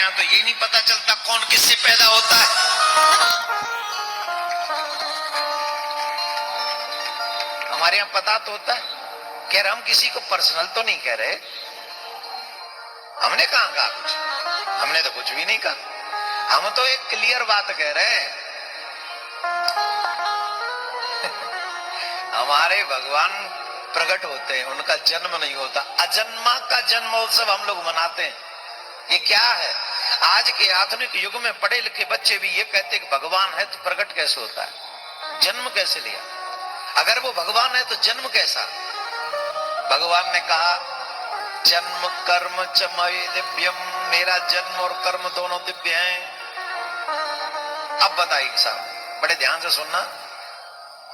यहाँ तो ये नहीं पता चलता कौन किससे पैदा होता है। हमारे यहाँ पता तो होता है। कह रहे हम किसी को पर्सनल तो नहीं कह रहे, हमने कहा कुछ, हमने तो कुछ भी नहीं कहा, हम तो एक क्लियर बात कह रहे हैं। हमारे भगवान प्रकट होते हैं, उनका जन्म नहीं होता। अजन्मा का जन्मोत्सव हम लोग मनाते हैं। ये क्या है? आज के आधुनिक युग में पढ़े लिखे बच्चे भी ये कहते हैं कि भगवान है तो प्रकट कैसे होता है, जन्म कैसे लिया? अगर वो भगवान है तो जन्म कैसा? भगवान ने कहा जन्म कर्म च मयि दिव्यम, मेरा जन्म और कर्म दोनों दिव्य हैं। अब बताइए साहब, बड़े ध्यान से सुनना,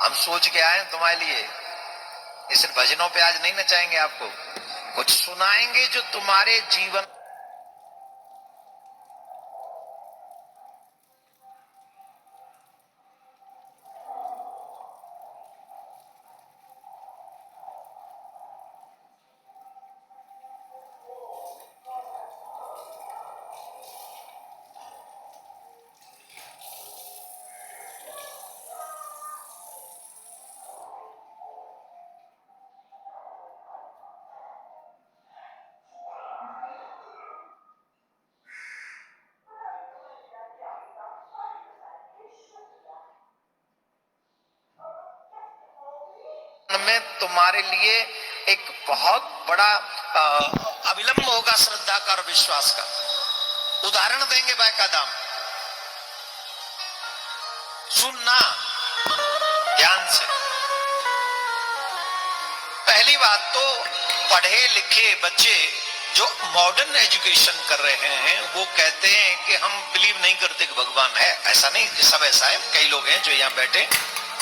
हम सोच के आए तुम्हारे लिए, ये सिर्फ भजनों पे आज नहीं नचाएंगे, आपको कुछ सुनाएंगे जो तुम्हारे जीवन में तुम्हारे लिए एक बहुत बड़ा अविलंब होगा श्रद्धा का और विश्वास का। उदाहरण देंगे बाकायदा, सुनना ध्यान से। पहली बात तो पढ़े लिखे बच्चे जो मॉडर्न एजुकेशन कर रहे हैं वो कहते हैं कि हम बिलीव नहीं करते कि भगवान है। ऐसा नहीं कि सब ऐसा है, कई लोग हैं जो यहाँ बैठे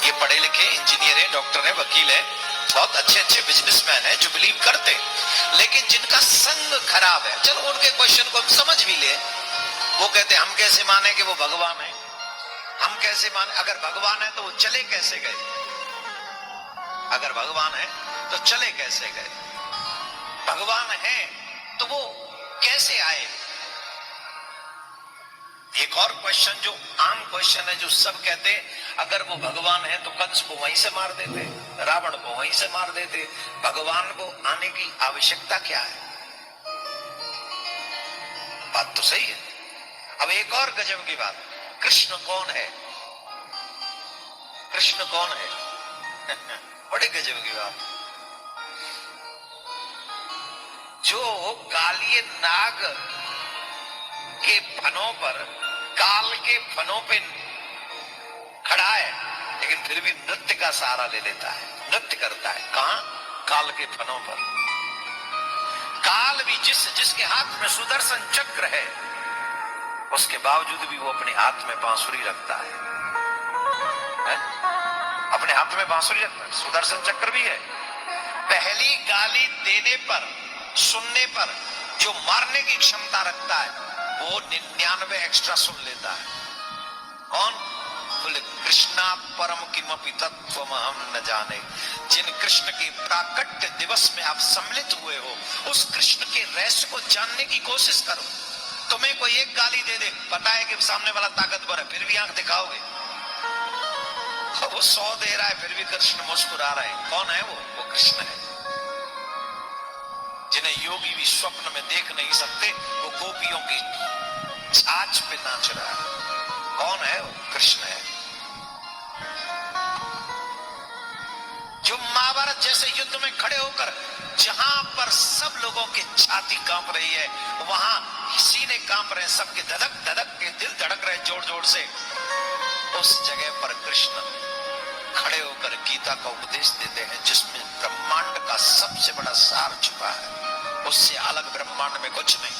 ये पढ़े लिखे इंजीनियर हैं, डॉक्टर हैं, वकील हैं, बहुत अच्छे अच्छे बिजनेसमैन हैं जो बिलीव करते, लेकिन जिनका संग खराब है। चलो उनके क्वेश्चन को हम समझ भी ले, वो कहते हम कैसे माने कि वो भगवान है, हम कैसे माने? अगर भगवान है तो वो चले कैसे गए? अगर भगवान है तो चले कैसे गए? भगवान है तो वो कैसे आए? एक और क्वेश्चन जो आम क्वेश्चन है, जो सब कहते हैं अगर वो भगवान है तो कंस को वहीं से मार देते, रावण को वहीं से मार देते, भगवान को आने की आवश्यकता क्या है? बात तो सही है। अब एक और गजब की बात, कृष्ण कौन है? कृष्ण कौन है? बड़े गजब की बात। जो कालिए नाग के फनों पर, काल के फनों पे खड़ा है, लेकिन फिर भी नृत्य का सहारा ले लेता है, नृत्य करता है। कहां? काल के फनों पर। काल भी जिसके हाथ में सुदर्शन चक्र है, उसके बावजूद भी वो अपने हाथ में बांसुरी रखता है, अपने हाथ में बांसुरी रखता है, सुदर्शन चक्र भी है। पहली गाली देने पर, सुनने पर जो मारने की क्षमता रखता है, वो 99 एक्स्ट्रा सुन लेता है। कौन? बोले कृष्णा परम किमपि तत्वम हम न जाने। जिन कृष्ण के प्राकट्य दिवस में आप सम्मिलित हुए हो, उस कृष्ण के रहस्य को जानने की कोशिश करो। तुम्हें कोई एक गाली दे दे, पता है कि सामने वाला ताकतवर है, फिर भी आंख दिखाओगे। वो 100 दे रहा है, फिर भी कृष्ण मुस्कुरा रहे हैं। कौन है वो? वो कृष्ण है। जिन्हें योगी भी स्वप्न में देख नहीं सकते, वो गोपियों की छाछ पे नाच रहा है। कौन है वो? कृष्ण है। जो महाभारत जैसे युद्ध में खड़े होकर, जहां पर सब लोगों की छाती कांप रही है, वहां सीने कांप रहे हैं, सबके धड़क धड़क के दिल धड़क रहे जोर जोर से, उस जगह पर कृष्ण खड़े होकर गीता का उपदेश देते हैं, जिसमें ब्रह्मांड का सबसे बड़ा सार छुपा है। उससे अलग ब्रह्मांड में कुछ नहीं।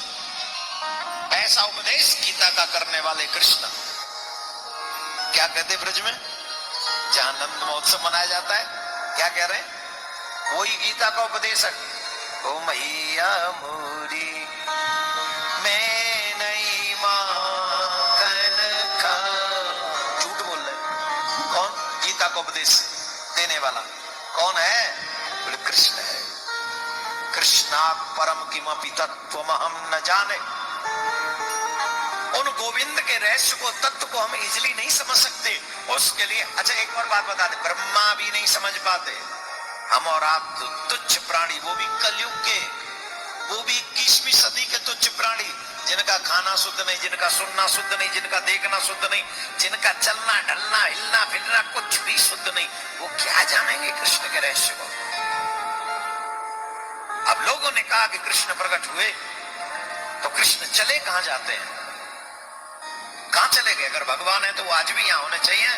ऐसा उपदेश गीता का करने वाले कृष्ण क्या कहते ब्रज में, जहां नंद महोत्सव मनाया जाता है, क्या कह रहे हैं? वही गीता का उपदेश है। ओ मैया मोरी मैं नहीं माखन खा। झूठ बोल रहे। कौन? गीता का उपदेश देने वाला कौन है? बोले कृष्ण है। कृष्णा परम किमपि तत्वम हम न जाने। उन गोविंद के रहस्य को, तत्व को हम इजिली नहीं समझ सकते। उसके लिए अच्छा एक और बात बता दे, ब्रह्मा भी नहीं समझ पाते, हम और आप तो तुच्छ प्राणी, वो भी कलयुग के, वो भी 21वीं सदी के तुच्छ प्राणी, जिनका खाना शुद्ध नहीं, जिनका सुनना शुद्ध नहीं, जिनका देखना शुद्ध नहीं, जिनका चलना ढलना हिलना फिरना कुछ भी शुद्ध नहीं, वो क्या जानेंगे कृष्ण के रहस्य को। अब लोगों ने कहा कि कृष्ण प्रकट हुए, तो कृष्ण चले कहां जाते हैं, कहां चले गए? अगर भगवान है तो वो आज भी यहां होने चाहिए।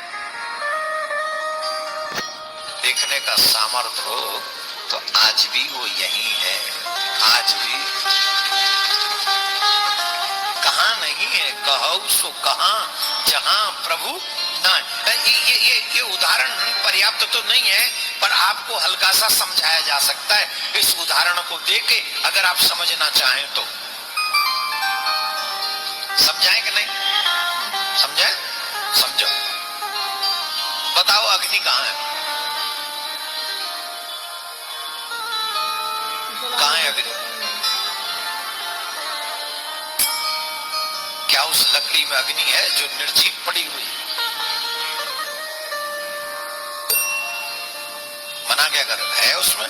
देखने का सामर्थ्य हो तो आज भी वो यही है, आज भी। कहां नहीं है, कहो सो कहां, जहां प्रभु ना। ये उदाहरण पर्याप्त तो नहीं है, पर आपको हल्का सा समझाया जा सकता है इस उदाहरण को देके, अगर आप समझना चाहें तो। समझाएं कि नहीं समझे? समझो, बताओ अग्नि कहां है? कहां है अग्नि? क्या उस लकड़ी में अग्नि है जो निर्जीव पड़ी हुई? मना क्या कर है उसमें?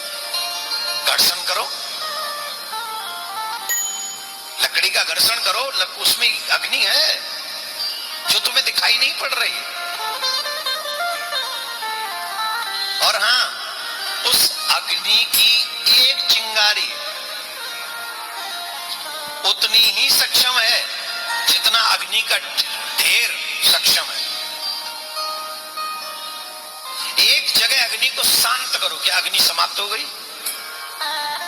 घर्षण करो, लकड़ी का घर्षण करो, उसमें अग्नि है जो तुम्हें दिखाई नहीं पड़ रही। और हां, उस अग्नि की एक चिंगारी उतनी ही सक्षम है जितना अग्नि का ढेर सक्षम है। एक जगह अग्नि को शांत करो, क्या अग्नि समाप्त हो गई?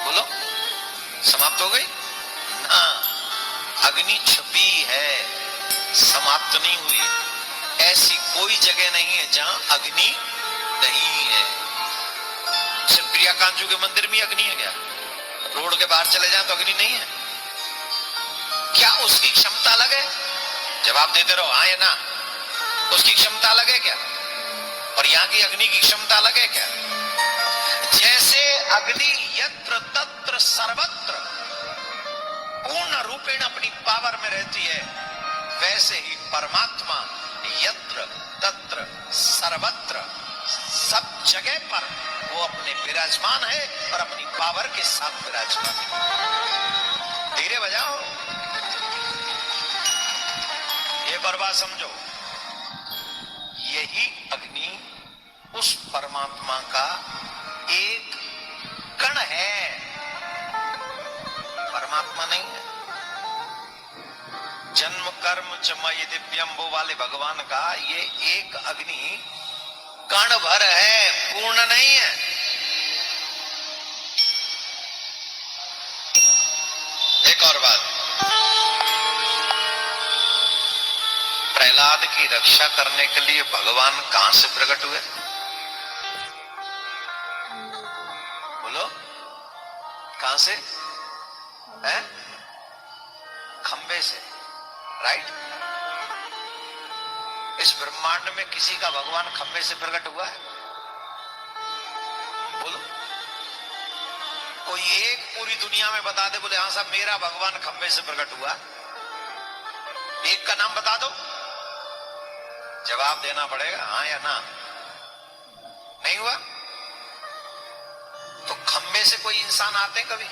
बोलो, समाप्त हो गई ना? अग्नि छुपी है, समाप्त नहीं हुई। ऐसी कोई जगह नहीं है जहां अग्नि नहीं है। सिर्फ प्रिया कांचू के मंदिर में अग्नि है क्या? रोड के बाहर चले जाए तो अग्नि नहीं है क्या? उसकी क्षमता अलग है? जवाब देते रहो हाँ या ना। उसकी क्षमता अलग है क्या? और यहाँ की अग्नि की क्षमता अलग है क्या? जैसे अग्नि यत्र तत्र सर्वत्र पूर्ण रूपेण अपनी पावर में रहती है, वैसे ही परमात्मा यत्र तत्र सर्वत्र सब जगह पर वो अपने विराजमान है और अपनी पावर के साथ विराजमान है। धीरे बजाओ, एक और बात समझो, यही अग्नि उस परमात्मा का एक कण है, परमात्मा नहीं है। जन्म कर्म चमय दिव्यम वो वाले भगवान का ये एक अग्नि कण भर है, पूर्ण नहीं है। एक और बात, प्रहलाद की रक्षा करने के लिए भगवान कहां से प्रकट हुए? बोलो, कहां से? है? खंबे से, राइट? इस ब्रह्मांड में किसी का भगवान खंबे से प्रकट हुआ है? बोलो, कोई एक पूरी दुनिया में बता दे, बोले हाँ साहब मेरा भगवान खंबे से प्रकट हुआ। एक का नाम बता दो, जवाब देना पड़ेगा हाँ या ना। नहीं हुआ तो खंबे से कोई इंसान आते कभी?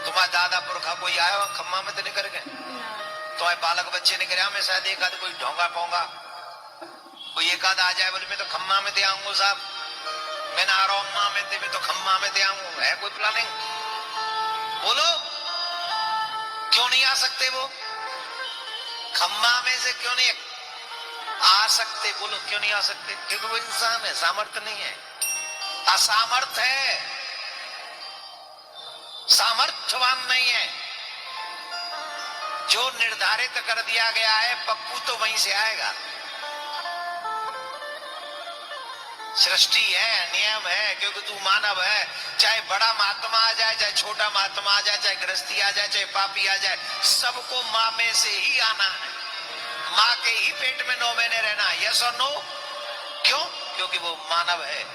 तुम्हारा दादा पुरखा कोई आया हुआ खम्मा में तो नहीं कर गए? तुम्हारे बालक बच्चे ने कराया, मैं शायद एक आध कोई ढोंगा पोंगा कोई एक आध आ जाए, बोले मैं तो खम्मा में दे आऊंगा साहब, मैं ना आ रहा हूं में दे, मैं तो खम्मा में दे आऊंगा। है कोई प्लानिंग? बोलो, क्यों नहीं आ सकते? वो खम्मा में से क्यों नहीं आ सकते? बोलो क्यों नहीं आ सकते? क्योंकि वो इंसान है, सामर्थ्य नहीं है, असामर्थ है, सामर्थ्यवान नहीं है। जो निर्धारित कर दिया गया है पप्पू तो वहीं से आएगा। सृष्टि है, नियम है, क्योंकि तू मानव है, चाहे बड़ा महात्मा आ जाए, चाहे छोटा महात्मा आ जाए, चाहे गृहस्थी आ जाए, चाहे पापी आ जाए, सबको मां में से ही आना है, मां के ही पेट में 9 महीने रहना। यस और नो? क्यों? क्योंकि वो मानव है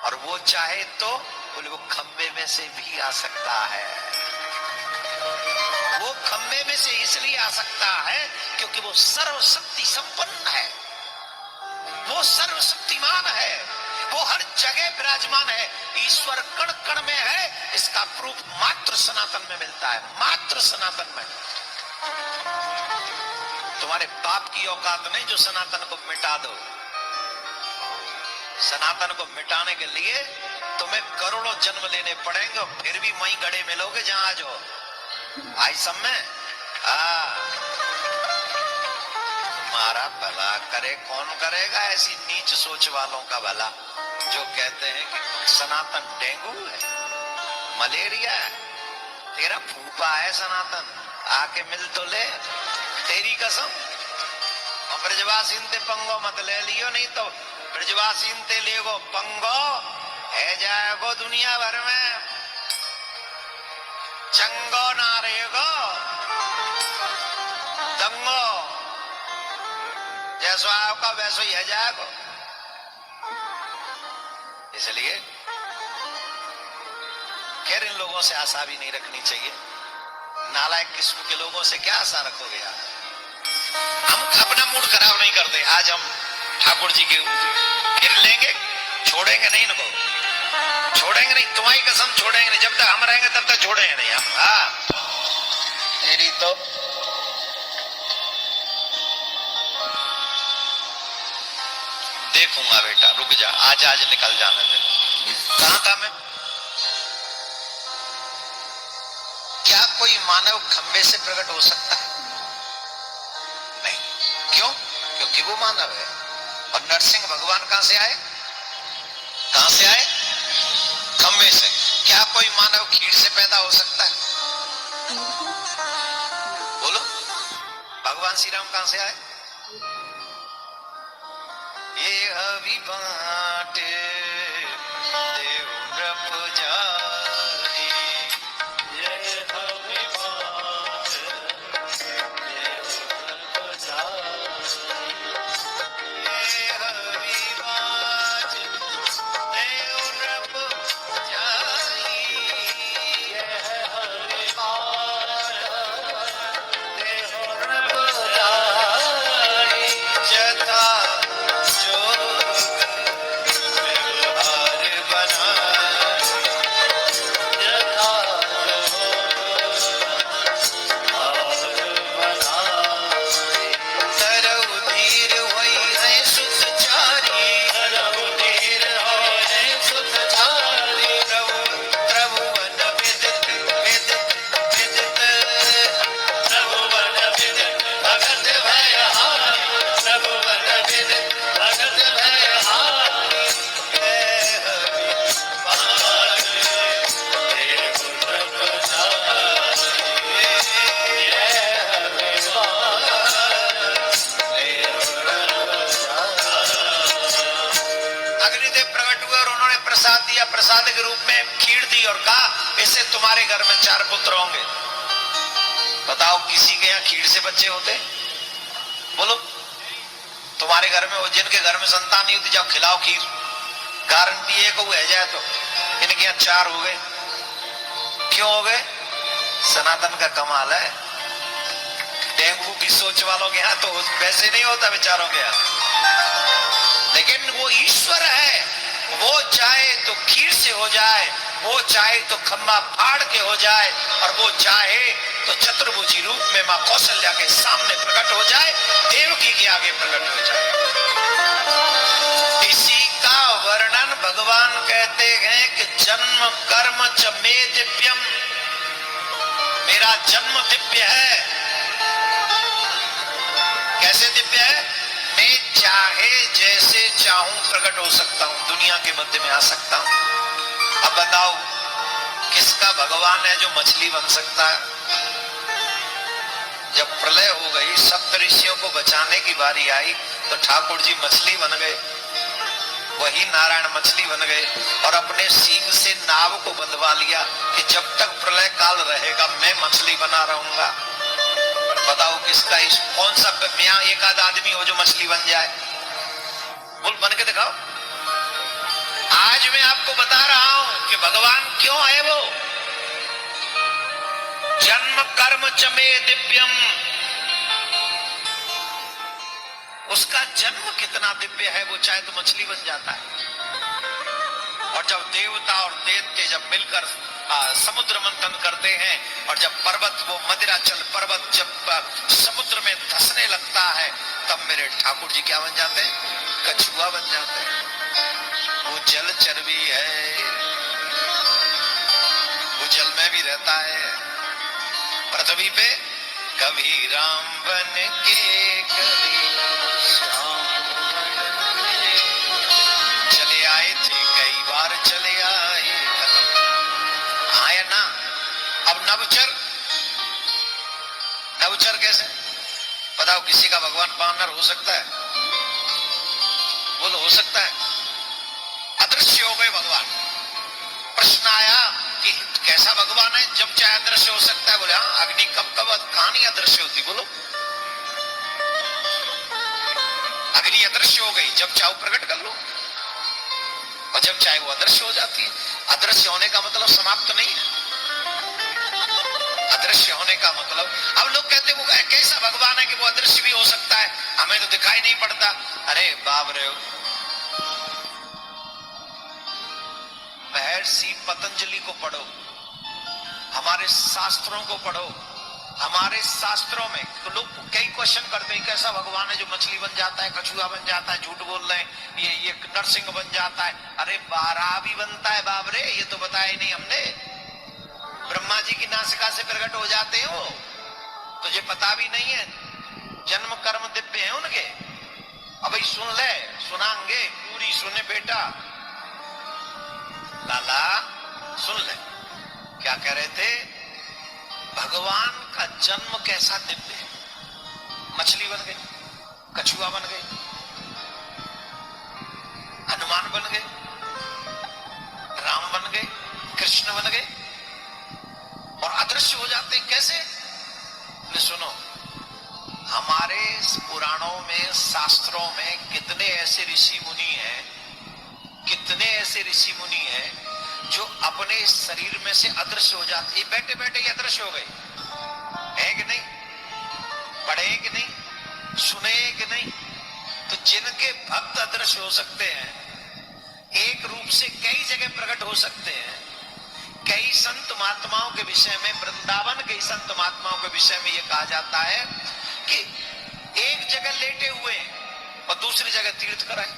और वो चाहे तो बोले वो खंबे में से भी आ सकता है। वो खंबे में से इसलिए आ सकता है क्योंकि वो सर्वशक्ति संपन्न है, वो सर्वशक्तिमान है, वो हर जगह विराजमान है, ईश्वर कण कण में है। इसका प्रूफ मात्र सनातन में मिलता है, मात्र सनातन में। तुम्हारे बाप की औकात नहीं जो सनातन को मिटा दो। सनातन को मिटाने के लिए तुम्हें करोड़ों जन्म लेने पड़ेंगे और फिर भी वहीं गड़े मिलोगे जहां आज हो। आई सब में तुम्हारा भला करे कौन करेगा? ऐसी नीच सोच वालों का भला जो कहते हैं कि सनातन डेंगू है, मलेरिया है। तेरा फूफा है सनातन, आके मिल तो ले, तेरी कसम। और ब्रजवासीन ते पंगो मत ले लियो, नहीं तो ब्रजवासीन ते लेगो पंगो है जाएगो दुनिया भर में, चंगो ना रहेगो दंगो, जैसो आपका वैसो ही है जाएगो। इसलिए खैर इन लोगों से आशा भी नहीं रखनी चाहिए। नालायक किस्म के लोगों से क्या आशा रखोगे यार? हम अपना मूड खराब नहीं करते। आज हम ठाकुर जी के फिर लेंगे, छोड़ेंगे नहीं इनको, छोड़ेंगे नहीं, तुम्हारी कसम छोड़ेंगे नहीं। जब तक हम रहेंगे तब तक छोड़ेंगे नहीं हम। तेरी तो देखूंगा बेटा, रुक जा, आज आज निकल जाने दे। कहां था मैं? क्या कोई मानव खंबे से प्रकट हो सकता है? नहीं। क्यों? क्योंकि वो मानव है। और नरसिंह भगवान कहां से आए? कहां से आए? खंबे से। क्या कोई मानव खीर से पैदा हो सकता है? बोलो। भगवान श्री राम कहां से आए? ये हवि बाटे देव नृप जानी, ये हवि बाटे देव नृप जानी, ये हवि बाटे देव नृप जानी, ये हवि बाटे देव नृप जानी, जथा प्रसाद के रूप में खीर दी और कहा इससे तुम्हारे घर में 4 पुत्र होंगे। बताओ किसी के यहाँ खीर से बच्चे होते? बोलो। तुम्हारे घर में, जिनके घर में संतान नहीं होती, जाओ खिलाओ खीर, गारंटी एक हुआ जाए तो। इनके यहाँ 4 हो गए। क्यों हो गए? सनातन का कमाल है। डेंगू की सोच वालों के यहाँ तो वैसे नहीं होता बेचारों के यहाँ। लेकिन वो ईश्वर है, वो चाहे तो खीर से हो जाए, वो चाहे तो खम्बा फाड़ के हो जाए, और वो चाहे तो चतुर्भुजी रूप में मां कौशल्या के सामने प्रकट हो जाए, देवकी के आगे प्रकट हो जाए। इसी का वर्णन भगवान कहते हैं कि जन्म कर्म च मे दिव्यम, मेरा जन्म दिव्य है। कैसे दिव्य है? मैं चाहे जैसे चाहूं प्रकट हो सकता हूं, दुनिया के मध्य में आ सकता हूं। अब बताओ किसका भगवान है जो मछली बन सकता है? जब प्रलय हो गई, सप्त ऋषियों को बचाने की बारी आई, तो ठाकुर जी मछली बन गए, वही नारायण मछली बन गए, और अपने सींग से नाव को बंधवा लिया कि जब तक प्रलय काल रहेगा मैं मछली बना रहूंगा। बताओ किसका? इस कौन सा यहाँ एक आध आदमी हो जो मछली बन जाए? बोल, बन के दिखाओ। आज मैं आपको बता रहा हूं कि भगवान क्यों है वो। जन्म कर्म चमे दिव्यम, उसका जन्म कितना दिव्य है, वो चाहे तो मछली बन जाता है। और जब देवता और दैत्य जब मिलकर समुद्र मंथन करते हैं, और जब पर्वत, वो मदिराचल पर्वत जब समुद्र में धंसने लगता है, तब मेरे ठाकुर जी क्या बन जाते हैं? कछुआ बन जाते हैं। वो जलचर भी है, वो जल में भी रहता है। पृथ्वी पे कभी राम बन के कभी श्याम चले आए थे, कई बार चले आए, खत्म आया ना। अब नवचर, नवचर कैसे बताओ? किसी का भगवान बानर हो सकता है? बोलो, हो सकता है? अदृश्य हो गए भगवान। प्रश्न आया कि कैसा भगवान है जब चाहे अदृश्य हो सकता है? बोले हाँ, अग्नि कब कब कहानी अदृश्य होती? बोलो, अग्नि अदृश्य हो गई, जब चाहो प्रकट कर लो, और जब चाहे वो अदृश्य हो जाती है। अदृश्य होने का मतलब समाप्त नहीं है। अदृश्य होने का मतलब, अब लोग कहते वो कैसा भगवान है कि वो अदृश्य भी हो सकता है, हमें तो दिखाई नहीं पड़ता। अरे बाप रे, महर्षि पतंजलि को पढ़ो, हमारे शास्त्रों को पढ़ो। हमारे शास्त्रों में तो लोग कई क्वेश्चन करते हैं, कैसा भगवान है जो मछली बन जाता है, कछुआ बन जाता है, झूठ बोल रहे हैं, ये नरसिंह बन जाता है। अरे बारह भी बनता है बाबरे, ये तो बताया ही नहीं हमने। ब्रह्मा जी की नासिका से प्रकट हो जाते हो, तुझे पता भी नहीं है। जन्म कर्म दिव्य है उनके। अब सुन ले, सुनाएंगे पूरी, सुने बेटा लाला, सुन ले क्या कह रहे थे। भगवान का जन्म कैसा दिव्य है। मछली बन गई, कछुआ बन गई, हनुमान बन गए, राम बन गए, कृष्ण बन गए, और अदृश्य हो जाते हैं। कैसे? सुनो, हमारे पुराणों में, शास्त्रों में कितने ऐसे ऋषि मुनि हैं, कितने ऐसे ऋषि मुनि हैं जो अपने शरीर में से अदृश्य हो जाते हैं। बैठे बैठे ही अदृश्य हो गए, है कि नहीं? पढ़े कि नहीं? सुने कि नहीं? तो जिनके भक्त अदृश्य हो सकते हैं, एक रूप से कई जगह प्रकट हो सकते हैं। कई संत महात्माओं के विषय में, वृंदावन के संत महात्माओं के विषय में यह कहा जाता है कि एक जगह लेटे हुए और दूसरी जगह तीर्थ कराए,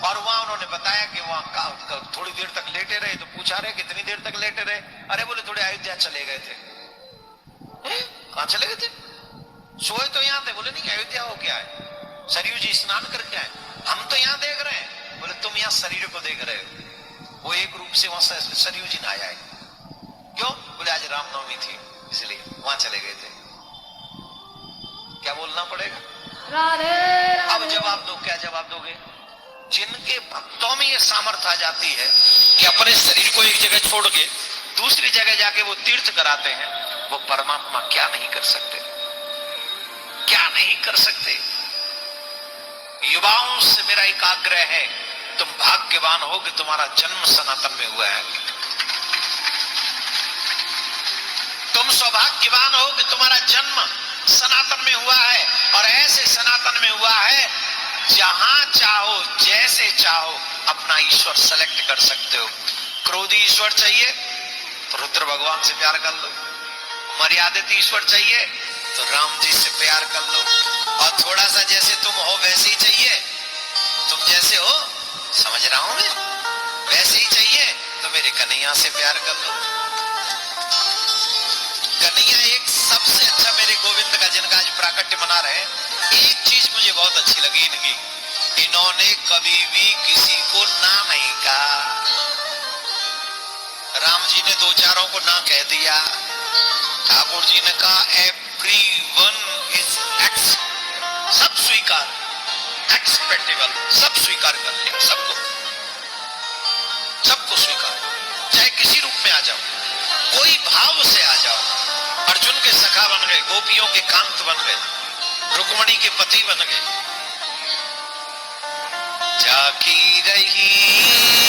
और वहां उन्होंने बताया कि वहां थोड़ी देर तक लेटे रहे। तो पूछा रहे कितनी देर तक लेटे रहे? अरे बोले थोड़े अयोध्या चले गए थे। कहां चले गए थे? सोए तो यहां थे। बोले नहीं, अयोध्या हो क्या है, सरयू जी स्नान करके आए। हम तो यहां देख रहे हैं। बोले तुम यहां शरीर को देख रहे हो, वो एक रूप से वहां सरयू जी नहाया है। क्यों? बोले आज रामनवमी थी इसलिए वहां चले गए थे। क्या बोलना पड़ेगा? अब जवाब दो, क्या जवाब दोगे? जिनके भक्तों में ये सामर्थ्य आ जाती है कि अपने शरीर को एक जगह छोड़ के दूसरी जगह जाके वो तीर्थ कराते हैं, वो परमात्मा क्या नहीं कर सकते, क्या नहीं कर सकते। युवाओं से मेरा एक आग्रह है, तुम भाग्यवान हो कि तुम्हारा जन्म सनातन में हुआ है। तुम सौभाग्यवान हो कि तुम्हारा जन्म सनातन में हुआ है, और ऐसे सनातन में हुआ है जहां चाहो, जैसे चाहो अपना ईश्वर सेलेक्ट कर सकते हो। क्रोधी ईश्वर चाहिए तो रुद्र भगवान से प्यार कर लो, मर्यादित ईश्वर चाहिए तो राम जी से प्यार कर लो, और थोड़ा सा जैसे तुम हो वैसे ही चाहिए, तुम जैसे हो समझ रहा हूं मैं, वैसे ही चाहिए तो मेरे कन्हैया से प्यार कर लो। कन्हैया एक सबसे अच्छा, मेरे गोविंद का जिनका आज प्राकट्य मना रहे हैं, एक चीज मुझे बहुत अच्छी लगी इनकी, इन्होंने कभी भी किसी को ना नहीं कहा। राम जी ने दो चारों को ना कह दिया, ठाकुर जी ने कहा एवरीवन इज सब स्वीकार, एक्सपेक्टेबल, सब स्वीकार कर लिया, सबको, सबको स्वीकार, चाहे किसी रूप में आ जाओ, कोई भाव से आ जाओ। अर्जुन के सखा बन गए, गोपियों के कांत बन गए, रुक्मणी के पति बन गए। जाकी रही